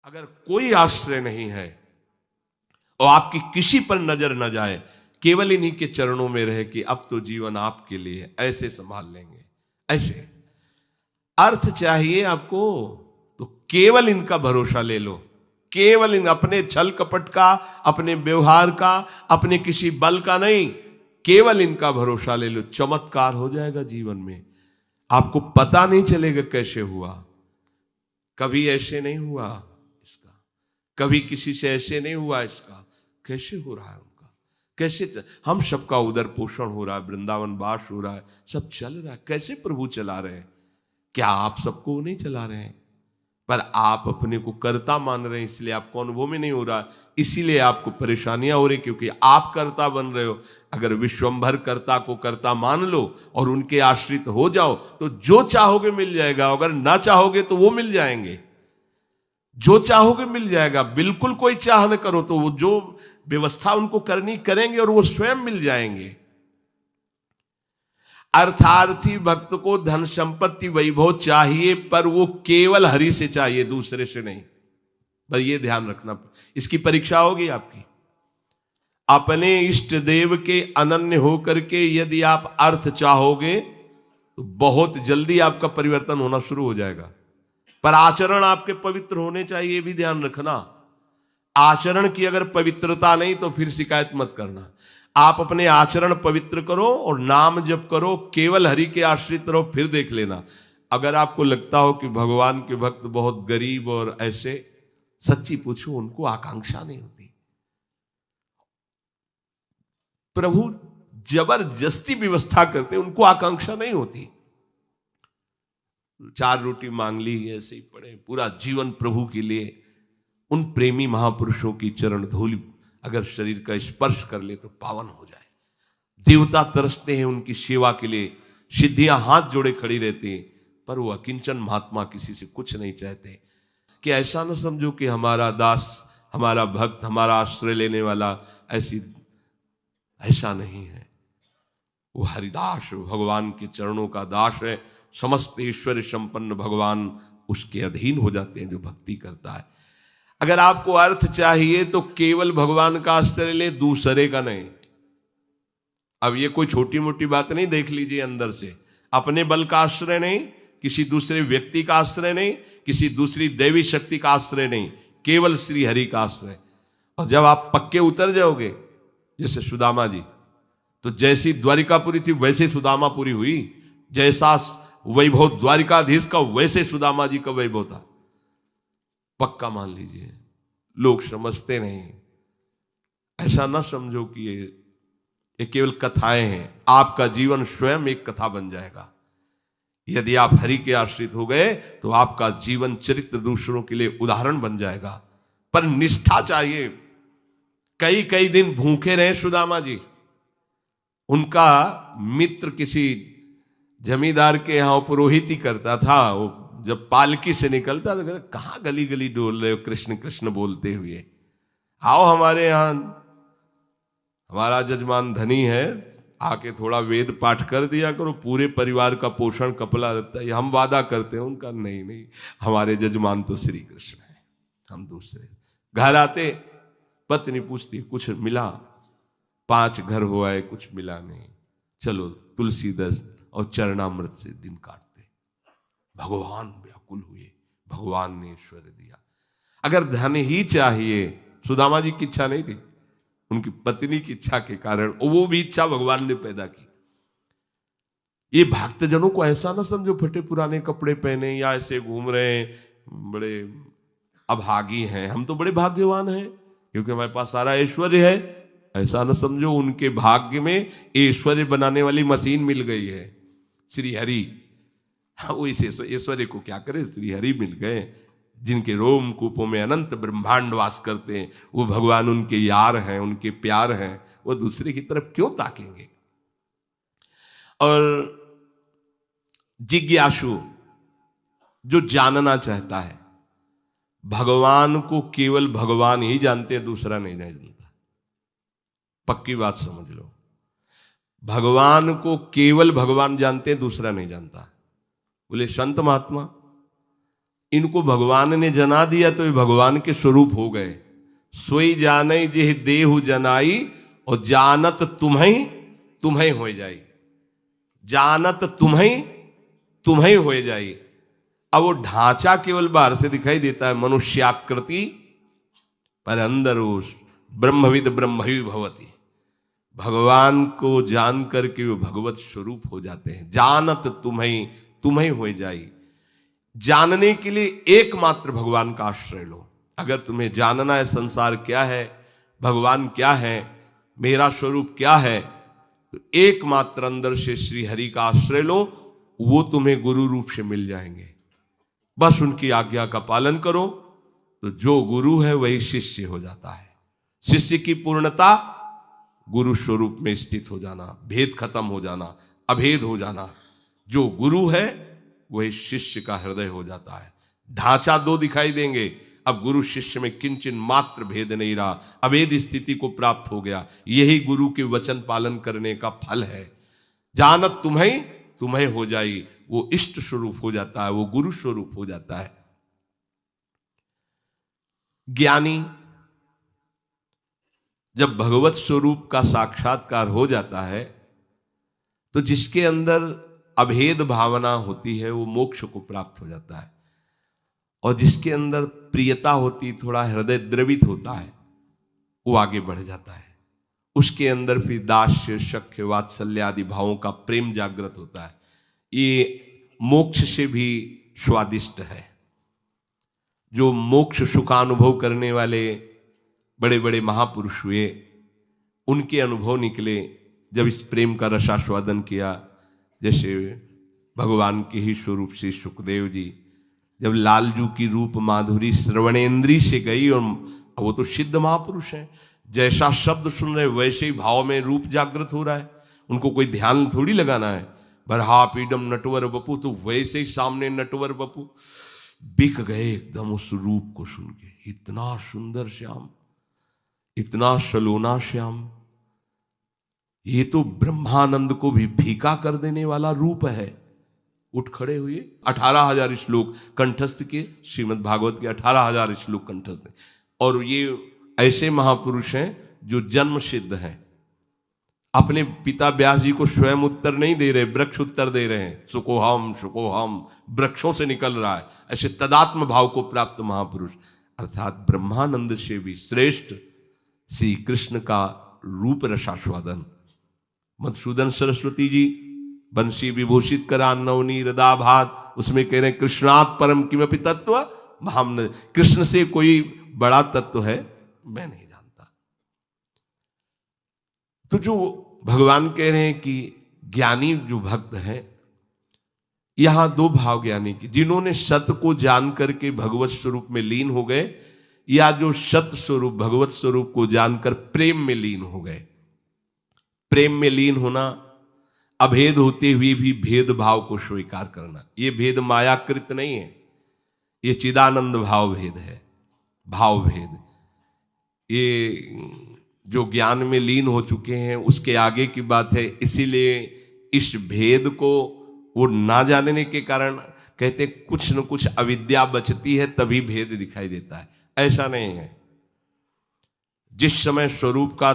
अगर कोई आश्रय नहीं है और आपकी किसी पर नजर न जाए, केवल इन्हीं के चरणों में रहे कि अब तो जीवन आपके लिए, ऐसे संभाल लेंगे। ऐसे अर्थ चाहिए आपको तो केवल इनका भरोसा ले लो, केवल इन अपने छल कपट का, अपने व्यवहार का, अपने किसी बल का नहीं, केवल इनका भरोसा ले लो। चमत्कार हो जाएगा जीवन में, आपको पता नहीं चलेगा कैसे हुआ। कभी ऐसे नहीं हुआ इसका, कभी किसी से ऐसे नहीं हुआ इसका, कैसे हो रहा है उनका, कैसे हम सबका उदर पोषण हो रहा है, वृंदावन वास हो रहा है, सब चल रहा है। कैसे प्रभु चला रहे हैं? क्या आप सबको नहीं चला रहे हैं? पर आप अपने को कर्ता मान रहे हैं, इसलिए आपको अनुभव में नहीं हो रहा, इसीलिए आपको परेशानियां हो रही, क्योंकि आप कर्ता बन रहे हो। अगर विश्वंभर कर्ता को कर्ता मान लो और उनके आश्रित हो जाओ तो जो चाहोगे मिल जाएगा, अगर ना चाहोगे तो वो मिल जाएंगे। जो चाहोगे मिल जाएगा, बिल्कुल कोई चाह न करो तो वो जो व्यवस्था उनको करनी करेंगे और वो स्वयं मिल जाएंगे। अर्थार्थी भक्त को धन संपत्ति वैभव चाहिए, पर वो केवल हरि से चाहिए, दूसरे से नहीं। बस ये ध्यान रखना, इसकी परीक्षा होगी आपकी। अपने इष्ट देव के अनन्य होकर के यदि आप अर्थ चाहोगे तो बहुत जल्दी आपका परिवर्तन होना शुरू हो जाएगा। पर आचरण आपके पवित्र होने चाहिए, भी ध्यान रखना। आचरण की अगर पवित्रता नहीं तो फिर शिकायत मत करना। आप अपने आचरण पवित्र करो और नाम जप करो, केवल हरि के आश्रित रहो, फिर देख लेना। अगर आपको लगता हो कि भगवान के भक्त बहुत गरीब और ऐसे, सच्ची पूछो, उनको आकांक्षा नहीं होती। प्रभु जबरदस्ती व्यवस्था करते, उनको आकांक्षा नहीं होती। 4 रोटी मांग ली, ऐसे ही पड़े, पूरा जीवन प्रभु के लिए। उन प्रेमी महापुरुषों की चरण धूल अगर शरीर का स्पर्श कर ले तो पावन हो जाए। देवता तरसते हैं उनकी सेवा के लिए, सिद्धियां हाथ जोड़े खड़ी रहती हैं, पर वो अकिंचन महात्मा किसी से कुछ नहीं चाहते। कि ऐसा न समझो कि हमारा दास, हमारा भक्त, हमारा आश्रय लेने वाला ऐसा नहीं है। वो हरिदास, भगवान के चरणों का दास है। समस्त ऐश्वर्य संपन्न भगवान उसके अधीन हो जाते हैं जो भक्ति करता है। अगर आपको अर्थ चाहिए तो केवल भगवान का आश्रय ले, दूसरे का नहीं। अब ये कोई छोटी मोटी बात नहीं, देख लीजिए अंदर से। अपने बल का आश्रय नहीं, किसी दूसरे व्यक्ति का आश्रय नहीं, किसी दूसरी देवी शक्ति का आश्रय नहीं, केवल श्री हरि का आश्रय। और जब आप पक्के उतर जाओगे, जैसे सुदामा जी, तो जैसी द्वारिकापुरी थी वैसे सुदामापुरी हुई। जैसा वैभव द्वारिकाधीश का वैसे सुदामा जी का वैभव था। पक्का मान लीजिए। लोग समझते नहीं, ऐसा ना समझो कि ये केवल कथाएं हैं। आपका जीवन स्वयं एक कथा बन जाएगा। यदि आप हरि के आश्रित हो गए तो आपका जीवन चरित्र दूसरों के लिए उदाहरण बन जाएगा। पर निष्ठा चाहिए। कई कई दिन भूखे रहे सुदामा जी। उनका मित्र किसी जमींदार के यहां पुरोहित ही करता था। वो जब पालकी से निकलता तो कहता, कहाँ गली गली डोल रहे हो कृष्ण कृष्ण बोलते हुए, आओ हमारे यहां, हमारा जजमान धनी है, आके थोड़ा वेद पाठ कर दिया करो, पूरे परिवार का पोषण कपला रहता है। हम वादा करते हैं उनका, नहीं नहीं, हमारे जजमान तो श्री कृष्ण है, हम दूसरे। घर आते पत्नी पूछती, कुछ मिला? 5 घर हो आए, कुछ मिला नहीं। चलो तुलसी दस और चरणामृत से दिन काटते। भगवान व्याकुल हुए, भगवान ने ऐश्वर्य दिया। अगर धन ही चाहिए, सुदामा जी की इच्छा नहीं थी, उनकी पत्नी की इच्छा के कारण वो भी इच्छा भगवान ने पैदा की। ये भक्तजनों को ऐसा ना समझो फटे पुराने कपड़े पहने या ऐसे घूम रहे हैं, बड़े अभागी हैं। हम तो बड़े भाग्यवान हैं क्योंकि हमारे पास सारा ऐश्वर्य है। ऐसा ना समझो, उनके भाग्य में ऐश्वर्य बनाने वाली मशीन मिल गई है, श्री हरि। वो इस ऐश्वर्य को क्या करे, श्री हरि मिल गए, जिनके रोम कूपों में अनंत ब्रह्मांड वास करते हैं। वो भगवान उनके यार हैं, उनके प्यार हैं। वो दूसरे की तरफ क्यों ताकेंगे? और जिज्ञासु, जो जानना चाहता है, भगवान को केवल भगवान ही जानते हैं, दूसरा नहीं जानता। पक्की बात समझ लो, भगवान को केवल भगवान जानते हैं, दूसरा नहीं जानता। बोले संत महात्मा, इनको भगवान ने जना दिया तो ये भगवान के स्वरूप हो गए। सोई जाने जेह देहु जनाई, और जानत तुम्हें तुम्हें हो जाई, जानत तुम्हें तुम्हें हो जाई। अब वो ढांचा केवल बाहर से दिखाई देता है मनुष्याकृति, पर अंदर वो ब्रह्मविद ब्रह्मवि भवति, भगवान को जान करके वो भगवत स्वरूप हो जाते हैं। जानत तुम्हें तुम्हें हो जाई। जानने के लिए एकमात्र भगवान का आश्रय लो। अगर तुम्हें जानना है संसार क्या है, भगवान क्या है, मेरा स्वरूप क्या है, तो एकमात्र अंदर से श्री हरि का आश्रय लो, वो तुम्हें गुरु रूप से मिल जाएंगे। बस उनकी आज्ञा का पालन करो तो जो गुरु है वही शिष्य हो जाता है। शिष्य की पूर्णता गुरु स्वरूप में स्थित हो जाना, भेद खत्म हो जाना, अभेद हो जाना। जो गुरु है वही शिष्य का हृदय हो जाता है। ढांचा दो दिखाई देंगे, अब गुरु शिष्य में किंचन मात्र भेद नहीं रहा, अभेद स्थिति को प्राप्त हो गया। यही गुरु के वचन पालन करने का फल है। जानत तुम्हें तुम्हें हो जाई, वो इष्ट स्वरूप हो जाता है, वो गुरु स्वरूप हो जाता है। ज्ञानी जब भगवत स्वरूप का साक्षात्कार हो जाता है तो जिसके अंदर अभेद भावना होती है वो मोक्ष को प्राप्त हो जाता है, और जिसके अंदर प्रियता होती, थोड़ा हृदय द्रवित होता है, वो आगे बढ़ जाता है। उसके अंदर फिर दास्य शक्य वात्सल्य आदि भावों का प्रेम जागृत होता है। ये मोक्ष से भी स्वादिष्ट है। जो मोक्ष सुखानुभव करने वाले बड़े बड़े महापुरुष हुए, उनके अनुभव निकले जब इस प्रेम का रसास्वादन किया। जैसे भगवान के ही स्वरूप से सुखदेव जी, जब लालजू की रूप माधुरी श्रवणेन्द्री से गई, और वो तो सिद्ध महापुरुष हैं, जैसा शब्द सुन रहे वैसे ही भाव में रूप जागृत हो रहा है। उनको कोई ध्यान थोड़ी लगाना है। बरहा पीडम नटवर बपू, तो वैसे ही सामने नटवर बपू बिक गए एकदम उस रूप को सुन के। इतना सुंदर श्याम, इतना सलोना श्याम, ये तो ब्रह्मानंद को भी फीका कर देने वाला रूप है। उठ खड़े हुए, 18,000 श्लोक कंठस्थ किए, श्रीमद् भागवत के 18,000 श्लोक कंठस्थ। और ये ऐसे महापुरुष हैं जो जन्म सिद्ध हैं। अपने पिता व्यास जी को स्वयं उत्तर नहीं दे रहे, वृक्ष उत्तर दे रहे हैं। सुकोहम सुकोहम, वृक्षों से निकल रहा है। ऐसे तदात्म भाव को प्राप्त महापुरुष, अर्थात ब्रह्मानंद से भी श्रेष्ठ श्री कृष्ण का रूप रसास्वादन। मधुसूदन सरस्वती जी बंशी विभूषित करा नवनी हृदाभात, उसमें कह रहे हैं कृष्णात् परम किमपि तत्व हम, कृष्ण से कोई बड़ा तत्व है मैं नहीं जानता। तो जो भगवान कह रहे हैं कि ज्ञानी जो भक्त है, यहां दो भाव ज्ञानी की, जिन्होंने सत्य को जान करके भगवत स्वरूप में लीन हो गए, या जो सत्य स्वरूप भगवत स्वरूप को जानकर प्रेम में लीन हो गए। प्रेम में लीन होना, अभेद होते हुए भी भेदभाव को स्वीकार करना। ये भेद मायाकृत नहीं है, ये चिदानंद भाव भेद है, भाव भेद। ये जो ज्ञान में लीन हो चुके हैं उसके आगे की बात है। इसीलिए इस भेद को वो ना जानने के कारण कहते कुछ न कुछ अविद्या बचती है, तभी भेद दिखाई देता है। ऐसा नहीं है। जिस समय स्वरूप का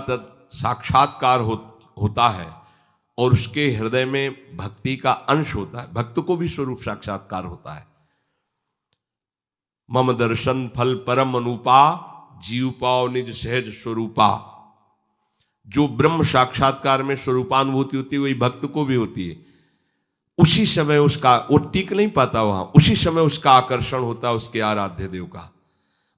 साक्षात्कार होता है और उसके हृदय में भक्ति का अंश होता है, भक्त को भी स्वरूप साक्षात्कार होता है। मम दर्शन फल परम अनुपा, जीव पाओ निज सहज स्वरूपा। जो ब्रह्म साक्षात्कार में स्वरूपानुभूति होती है वही भक्त को भी होती है। उसी समय उसका, वो टिक नहीं पाता वहां, उसी समय उसका आकर्षण होता है उसके आराध्य देव का,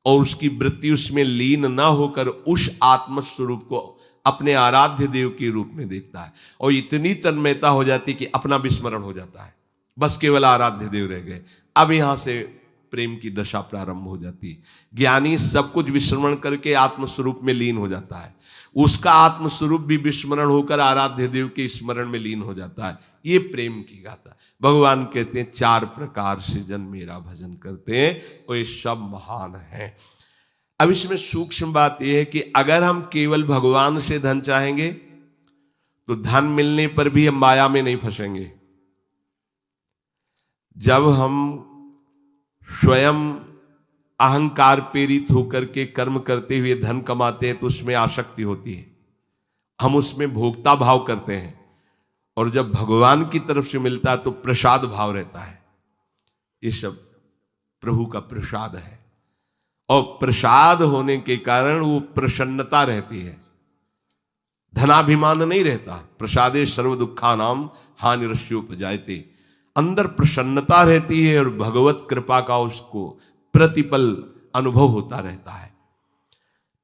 और उसकी वृत्ति उसमें लीन ना होकर उस आत्मस्वरूप को अपने आराध्य देव के रूप में देखता है, और इतनी तन्मयता हो जाती है कि अपना विस्मरण हो जाता है, बस केवल आराध्य देव रह गए। अब यहां से प्रेम की दशा प्रारंभ हो जाती है। ज्ञानी सब कुछ विस्मरण करके आत्मस्वरूप में लीन हो जाता है, उसका आत्मस्वरूप भी विस्मरण होकर आराध्य देव के स्मरण में लीन हो जाता है। ये प्रेम की गाथा। भगवान कहते हैं 4 प्रकार से जन मेरा भजन करते हैं, वो ये सब महान है। अब इसमें सूक्ष्म बात यह है कि अगर हम केवल भगवान से धन चाहेंगे तो धन मिलने पर भी हम माया में नहीं फंसेंगे। जब हम स्वयं अहंकार प्रेरित होकर के कर्म करते हुए धन कमाते हैं तो उसमें आसक्ति होती है, हम उसमें भोक्ता भाव करते हैं। और जब भगवान की तरफ से मिलता है तो प्रसाद भाव रहता है। ये सब प्रभु का प्रसाद है, और प्रसाद होने के कारण वो प्रसन्नता रहती है, धनाभिमान नहीं रहता। प्रसादे सर्व दुखा नाम हानिरस्योपजायते, अंदर प्रसन्नता रहती है और भगवत कृपा का उसको प्रतिपल अनुभव होता रहता है।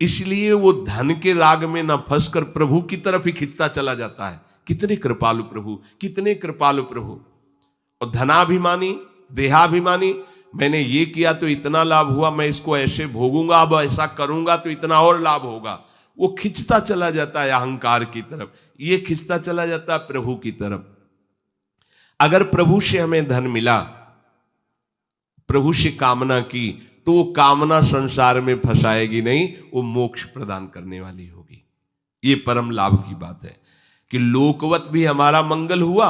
इसलिए वो धन के राग में ना फंसकर प्रभु की तरफ ही खिंचता चला जाता है। कितने कृपालु प्रभु, कितने कृपालु प्रभु। और धनाभिमानी, देहाभिमानी, मैंने ये किया तो इतना लाभ हुआ, मैं इसको ऐसे भोगूंगा, अब ऐसा करूंगा तो इतना और लाभ होगा, वो खिंचता चला जाता है अहंकार की तरफ, ये खिंचता चला जाता है प्रभु की तरफ। अगर प्रभु से हमें धन मिला, प्रभु से कामना की, तो वो कामना संसार में फंसाएगी नहीं, वो मोक्ष प्रदान करने वाली होगी। ये परम लाभ की बात है कि लोकवत भी हमारा मंगल हुआ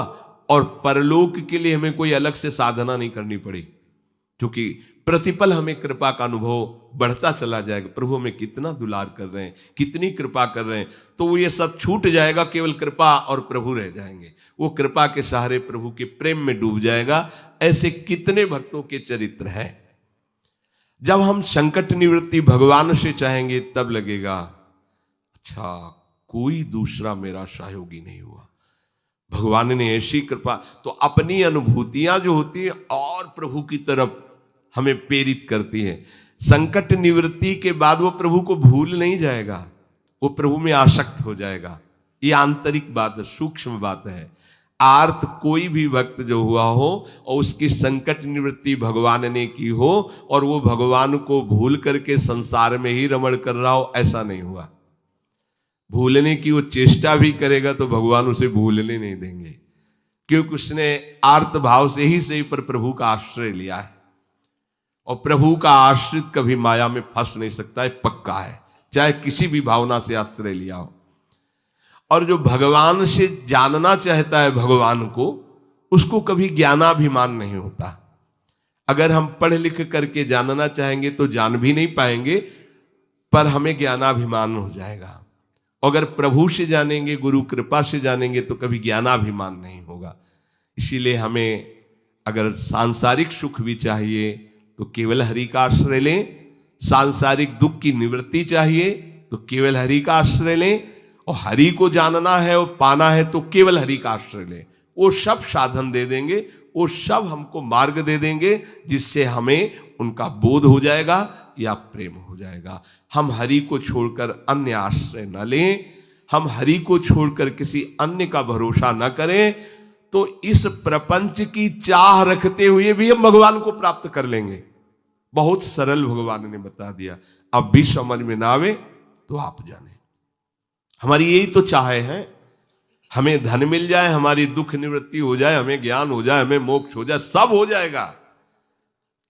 और परलोक के लिए हमें कोई अलग से साधना नहीं करनी पड़ी, क्योंकि प्रतिपल हमें कृपा का अनुभव बढ़ता चला जाएगा। प्रभु हमें कितना दुलार कर रहे हैं, कितनी कृपा कर रहे हैं, तो वो ये सब छूट जाएगा, केवल कृपा और प्रभु रह जाएंगे। वो कृपा के सहारे प्रभु के प्रेम में डूब जाएगा। ऐसे कितने भक्तों के चरित्र हैं। जब हम संकट निवृत्ति भगवान से चाहेंगे तब लगेगा अच्छा कोई दूसरा मेरा सहयोगी नहीं हुआ, भगवान ने ऐसी कृपा। तो अपनी अनुभूतियां जो होती है और प्रभु की तरफ हमें प्रेरित करती है। संकट निवृत्ति के बाद वो प्रभु को भूल नहीं जाएगा, वो प्रभु में आसक्त हो जाएगा। ये आंतरिक बात है, सूक्ष्म बात है। आर्त कोई भी भक्त जो हुआ हो और उसकी संकट निवृत्ति भगवान ने की हो और वो भगवान को भूल करके संसार में ही रमण कर रहा हो, ऐसा नहीं हुआ। भूलने की वो चेष्टा भी करेगा तो भगवान उसे भूलने नहीं देंगे, क्योंकि उसने आर्त भाव से ही सही पर प्रभु का आश्रय लिया है। और प्रभु का आश्रित कभी माया में फंस नहीं सकता है, पक्का है, चाहे किसी भी भावना से आश्रय लिया हो। और जो भगवान से जानना चाहता है भगवान को, उसको कभी ज्ञानाभिमान नहीं होता। अगर हम पढ़ लिख करके जानना चाहेंगे तो जान भी नहीं पाएंगे, पर हमें ज्ञानाभिमान हो जाएगा। अगर प्रभु से जानेंगे, गुरु कृपा से जानेंगे, तो कभी ज्ञानाभिमान नहीं होगा। इसीलिए हमें अगर सांसारिक सुख भी चाहिए तो केवल हरि का आश्रय लें, सांसारिक दुख की निवृत्ति चाहिए तो केवल हरि का आश्रय लें, और हरि को जानना है और पाना है तो केवल हरि का आश्रय लें। वो सब साधन दे देंगे, वो सब हमको मार्ग दे देंगे, जिससे हमें उनका बोध हो जाएगा या प्रेम हो जाएगा। हम हरि को छोड़कर अन्य आश्रय न लें, हम हरि को छोड़कर किसी अन्य का भरोसा न करें, तो इस प्रपंच की चाह रखते हुए भी हम भगवान को प्राप्त कर लेंगे। बहुत सरल भगवान ने बता दिया। अब भी समझ में ना आवे तो आप जाने। हमारी यही तो चाह है, हमें धन मिल जाए, हमारी दुख निवृत्ति हो जाए, हमें ज्ञान हो जाए, हमें मोक्ष हो जाए, सब हो जाएगा।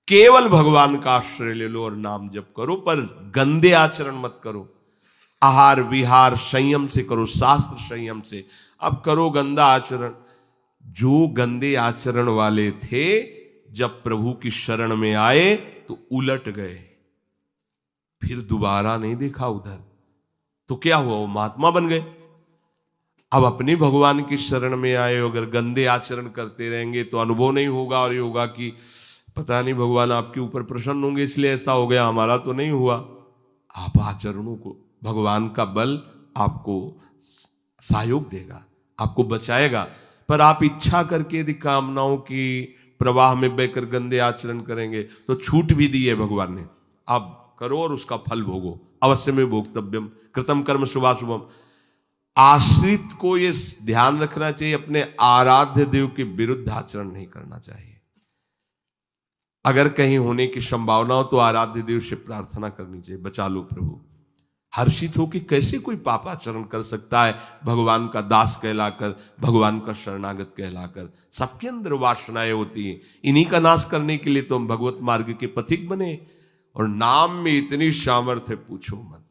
केवल भगवान का आश्रय ले लो और नाम जप करो, पर गंदे आचरण मत करो। आहार विहार संयम से करो, शास्त्र संयम से। अब करो गंदा आचरण। जो गंदे आचरण वाले थे जब प्रभु की शरण में आए तो उलट गए, फिर दोबारा नहीं देखा उधर, तो क्या हुआ, वो महात्मा बन गए। अब अपने भगवान की शरण में आए, अगर गंदे आचरण करते रहेंगे तो अनुभव नहीं होगा, और ये होगा कि पता नहीं भगवान आपके ऊपर प्रसन्न होंगे इसलिए ऐसा हो गया, हमारा तो नहीं हुआ। आप आचरणों को, भगवान का बल आपको सहयोग देगा, आपको बचाएगा। पर आप इच्छा करके यदि कामनाओं की प्रवाह में बहकर गंदे आचरण करेंगे तो छूट भी दी है भगवान ने, आप करो और उसका फल भोगो। अवश्य में भोक्तव्यम कृतम कर्म शुभाशुभम। आश्रित को ये ध्यान रखना चाहिए, अपने आराध्य देव के विरुद्ध आचरण नहीं करना चाहिए। अगर कहीं होने की संभावना हो तो आराध्य देव से प्रार्थना करनी चाहिए, बचा लो प्रभु। हर्षित हो कि कैसे कोई पापाचरण कर सकता है भगवान का दास कहलाकर, भगवान का शरणागत कहलाकर। सबके अंदर वासनाएं होती हैं, इन्हीं का नाश करने के लिए तो हम भगवत मार्ग के पथिक बने। और नाम में इतनी सामर्थ्य पूछो मत।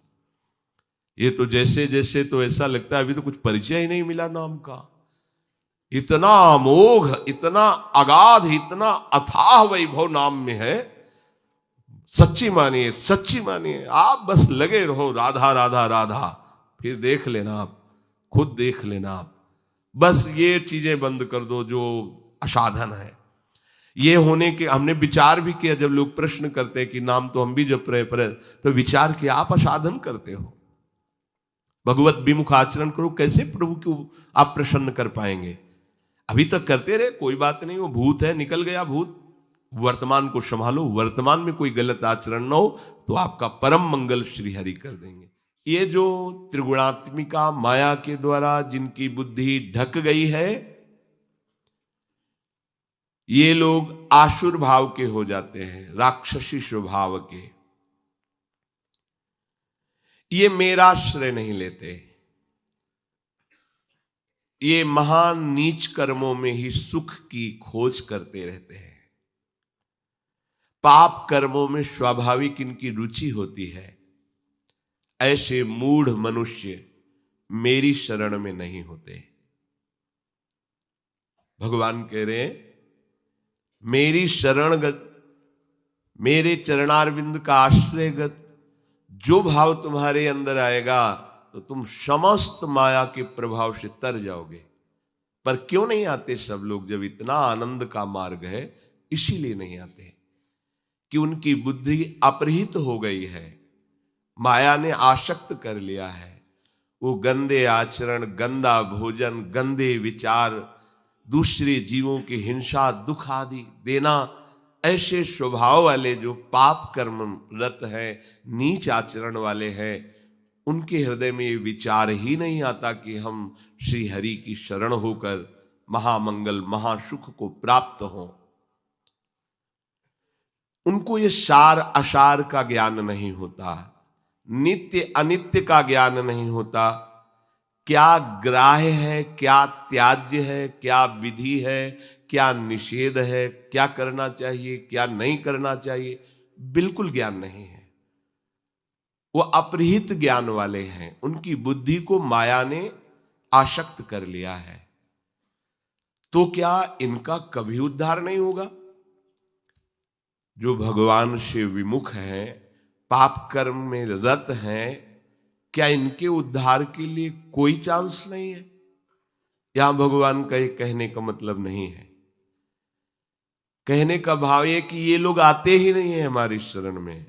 ये तो जैसे जैसे तो ऐसा लगता है अभी तो कुछ परिचय ही नहीं मिला नाम का। इतना अमोघ, इतना अगाध, इतना अथाह वैभव नाम में है सच्ची मानिए, सच्ची मानिए, आप बस लगे रहो राधा राधा राधा, फिर देख लेना आप, खुद देख लेना आप। बस ये चीजें बंद कर दो जो असाधन है। ये होने के हमने विचार भी किया, जब लोग प्रश्न करते हैं कि नाम तो हम भी जप रहे पर, तो विचार किया आप असाधन करते हो, भगवत विमुख आचरण करो, कैसे प्रभु को आप प्रसन्न कर पाएंगे? अभी तक करते रहे, कोई बात नहीं, वो भूत है, निकल गया भूत। वर्तमान को संभालो, वर्तमान में कोई गलत आचरण न हो तो आपका परम मंगल श्री हरि कर देंगे। ये जो त्रिगुणात्मिका माया के द्वारा जिनकी बुद्धि ढक गई है, ये लोग आसुर भाव के हो जाते हैं, राक्षसी स्वभाव के। ये मेरा श्रेय नहीं लेते, ये महान नीच कर्मों में ही सुख की खोज करते रहते हैं। पाप कर्मों में स्वाभाविक इनकी रुचि होती है। ऐसे मूढ़ मनुष्य मेरी शरण में नहीं होते। भगवान कह रहे हैं, मेरी शरणगत, मेरे चरणारविंद का आश्रयगत जो भाव तुम्हारे अंदर आएगा तो तुम समस्त माया के प्रभाव से तर जाओगे। पर क्यों नहीं आते सब लोग? जब इतना आनंद का मार्ग है, इसीलिए नहीं आते कि उनकी बुद्धि अपहृत हो गई है, माया ने आसक्त कर लिया है। वो गंदे आचरण, गंदा भोजन, गंदे विचार, दूसरे जीवों की हिंसा, दुख आदि देना, ऐसे स्वभाव वाले जो पाप कर्म रत है, नीच आचरण वाले हैं, उनके हृदय में ये विचार ही नहीं आता कि हम श्री हरि की शरण होकर महामंगल महासुख को प्राप्त हों। उनको ये सार असार का ज्ञान नहीं होता, नित्य अनित्य का ज्ञान नहीं होता। क्या ग्राह्य है, क्या त्याज्य है, क्या विधि है, क्या निषेध है, क्या करना चाहिए, क्या नहीं करना चाहिए, बिल्कुल ज्ञान नहीं है। वो अपहृत ज्ञान वाले हैं, उनकी बुद्धि को माया ने आसक्त कर लिया है। तो क्या इनका कभी उद्धार नहीं होगा? जो भगवान से विमुख हैं, पाप कर्म में रत हैं, क्या इनके उद्धार के लिए कोई चांस नहीं है? यहां भगवान का ये कहने का मतलब नहीं है। कहने का भाव ये कि ये लोग आते ही नहीं है हमारी शरण में,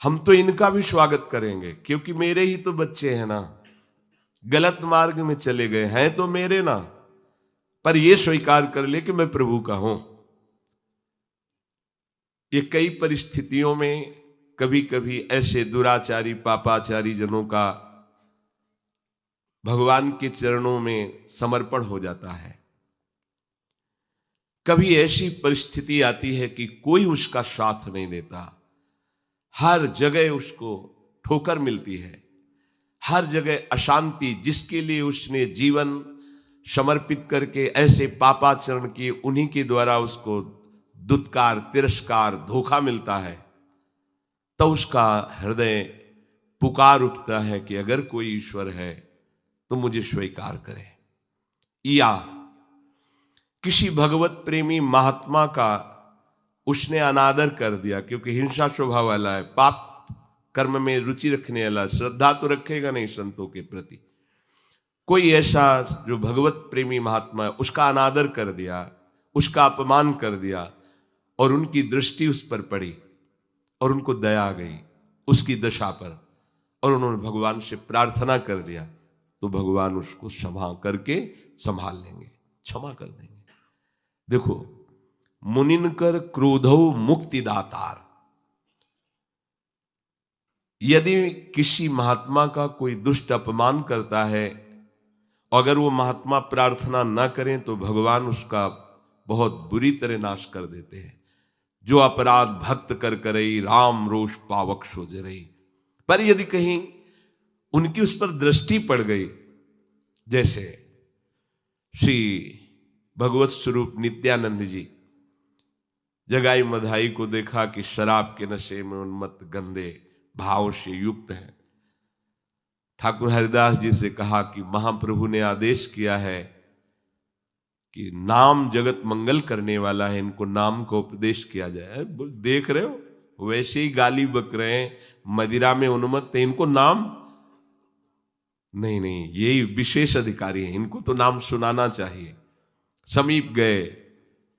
हम तो इनका भी स्वागत करेंगे, क्योंकि मेरे ही तो बच्चे हैं ना, गलत मार्ग में चले गए हैं तो मेरे ना, पर ये स्वीकार कर ले कि मैं प्रभु का हूं। ये कई परिस्थितियों में कभी कभी ऐसे दुराचारी पापाचारी जनों का भगवान के चरणों में समर्पण हो जाता है। कभी ऐसी परिस्थिति आती है कि कोई उसका साथ नहीं देता, हर जगह उसको ठोकर मिलती है, हर जगह अशांति। जिसके लिए उसने जीवन समर्पित करके ऐसे पापाचरण किए, उन्हीं के द्वारा उसको दुत्कार, तिरस्कार, धोखा मिलता है, तो उसका हृदय पुकार उठता है कि अगर कोई ईश्वर है तो मुझे स्वीकार करे। या किसी भगवत प्रेमी महात्मा का उसने अनादर कर दिया, क्योंकि हिंसा स्वभाव वाला है, पाप कर्म में रुचि रखने वाला, श्रद्धा तो रखेगा नहीं संतों के प्रति। कोई ऐसा जो भगवत प्रेमी महात्मा है, उसका अनादर कर दिया, उसका अपमान कर दिया, और उनकी दृष्टि उस पर पड़ी और उनको दया आ गई उसकी दशा पर, और उन्होंने भगवान से प्रार्थना कर दिया, तो भगवान उसको क्षमा करके संभाल लेंगे, क्षमा कर देंगे। देखो, मुनिनकर क्रोधौ मुक्तिदातार। यदि किसी महात्मा का कोई दुष्ट अपमान करता है, अगर वो महात्मा प्रार्थना न करें तो भगवान उसका बहुत बुरी तरह नाश कर देते हैं। जो अपराध भक्त कर करई, राम रोष पावक सो जरई। पर यदि कहीं उनकी उस पर दृष्टि पड़ गई, जैसे श्री भगवत स्वरूप नित्यानंद जी, जगाई मधाई को देखा कि शराब के नशे में उन्मत्त गंदे भाव से युक्त है। ठाकुर हरिदास जी से कहा कि महाप्रभु ने आदेश किया है कि नाम जगत मंगल करने वाला है, इनको नाम का उपदेश किया जाए। देख रहे हो वैसे ही गाली बक रहे हैं, मदिरा में उन्मत्त है, इनको नाम नहीं, यही विशेष अधिकारी हैं, इनको तो नाम सुनाना चाहिए। समीप गए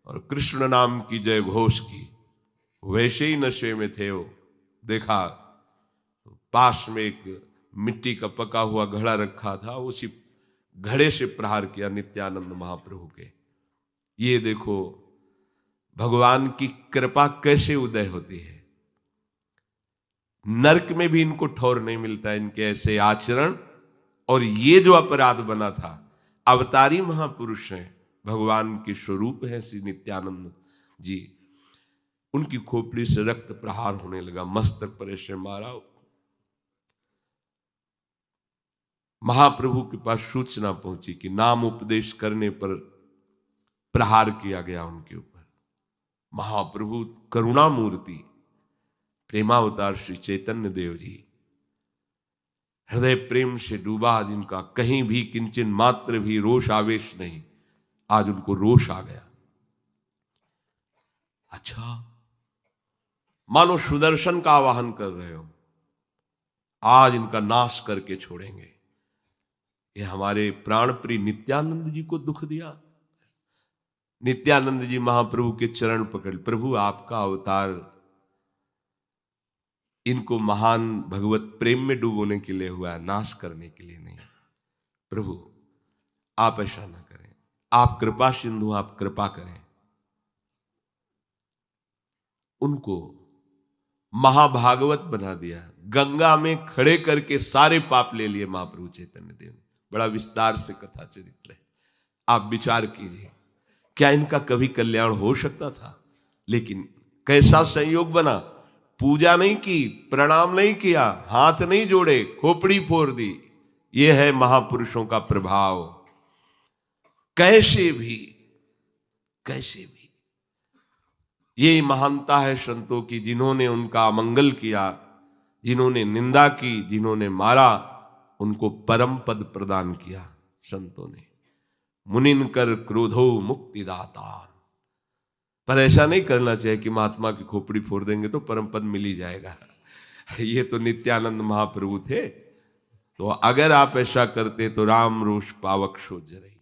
और कृष्ण नाम की जय घोष की, वैसे ही नशे में थे वो। देखा पास में एक मिट्टी का पका हुआ घड़ा रखा था, उसी घड़े से प्रहार किया नित्यानंद महाप्रभु के। ये देखो भगवान की कृपा कैसे उदय होती है। नरक में भी इनको ठौर नहीं मिलता इनके ऐसे आचरण। और ये जो अपराध बना था, अवतारी महापुरुष हैं, भगवान के स्वरूप है श्री नित्यानंद जी। उनकी खोपड़ी से रक्त प्रहार होने लगा, मस्तक पर ऐसे मारा। महाप्रभु के पास सूचना पहुंची कि नाम उपदेश करने पर प्रहार किया गया उनके ऊपर। महाप्रभु करुणा मूर्ति प्रेमावतार श्री चैतन्य देव जी, हृदय प्रेम से डूबा, जिनका कहीं भी किंचन मात्र भी रोष आवेश नहीं, आज उनको रोष आ गया। अच्छा, मानो सुदर्शन का आवाहन कर रहे हो, आज इनका नाश करके छोड़ेंगे। ये हमारे प्राण प्रिय नित्यानंद जी को दुख दिया। नित्यानंद जी महाप्रभु के चरण पकड़, प्रभु आपका अवतार इनको महान भगवत प्रेम में डूबोने के लिए हुआ है, नाश करने के लिए नहीं। प्रभु आप ऐसा ना करें, आप कृपा सिंधु, आप कृपा करें। उनको महाभागवत बना दिया, गंगा में खड़े करके सारे पाप ले लिए महाप्रभु चैतन्य देव ने। बड़ा विस्तार से कथा चरित्र है, आप विचार कीजिए, क्या इनका कभी कल्याण हो सकता था? लेकिन कैसा संयोग बना, पूजा नहीं की, प्रणाम नहीं किया, हाथ नहीं जोड़े, खोपड़ी फोड़ दी। यह है महापुरुषों का प्रभाव। कैसे भी ये महानता है संतों की, जिन्होंने उनका अमंगल किया, जिन्होंने निंदा की, जिन्होंने मारा, उनको परम पद प्रदान किया संतों ने। मुनिन कर क्रोधो मुक्तिदाता। पर ऐसा नहीं करना चाहिए कि महात्मा की खोपड़ी फोड़ देंगे तो परम पद मिल ही जाएगा। ये तो नित्यानंद महाप्रभु थे, तो अगर आप ऐसा करते तो राम रोष पावक शो जरई।